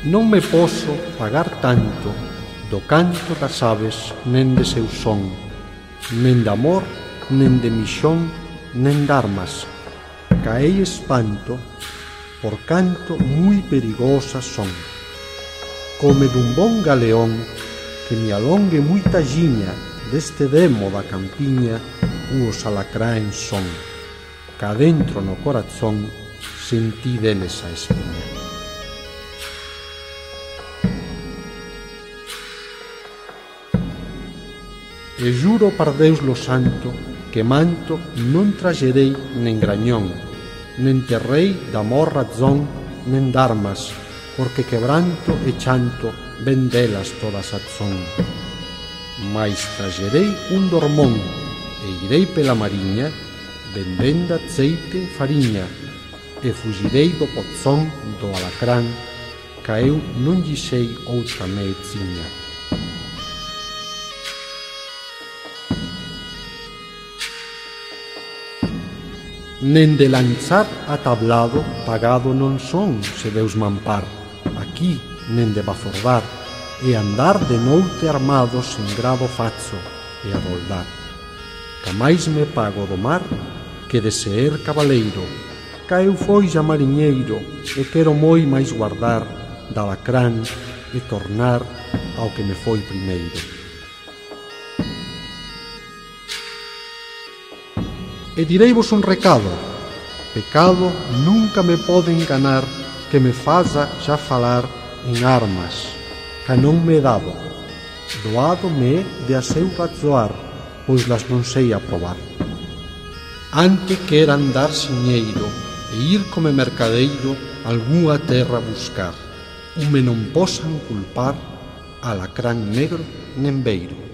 Non me poso pagar tanto do canto das aves nen de seu son, nen de amor, nen de mixón, nen de armas. Caei espanto, por canto moi perigosas son. Come dun bon galeón que me alongue moita giña deste demo da campiña, os alacráns son, ca dentro no corazón sentí deles a espiña. E juro par Deus lo santo que manto non traxerei nen grañón, nen terrei d'amor razón, nen d'armas, porque quebranto e chanto ven delas todas son. Mais traxerei un dormón e irei pela mariña, vendendo aceite e fariña, e fugirei do pozón do alacrán, ca eu non lle sei outra mediciña. Nen de lanzar a tablado pagado non son, se Deus mampar, aquí nen de bafordar, e andar de noute armado sen grado fazo e a doldar. Camais me pago do mar que de ser cabaleiro, ca eu foi xa mariñeiro e quero moi máis guardar da alacrán e tornar ao que me foi primeiro. E direivos un recado: pecado nunca me pode enganar que me faza xa falar en armas, ca non me é dado. Doado me é de a seu razoar, pois las non sei aprobar. Ante quera andar siñeiro e ir come mercadeiro algunha terra buscar, un me non posan culpar alacrán negro nen beiro.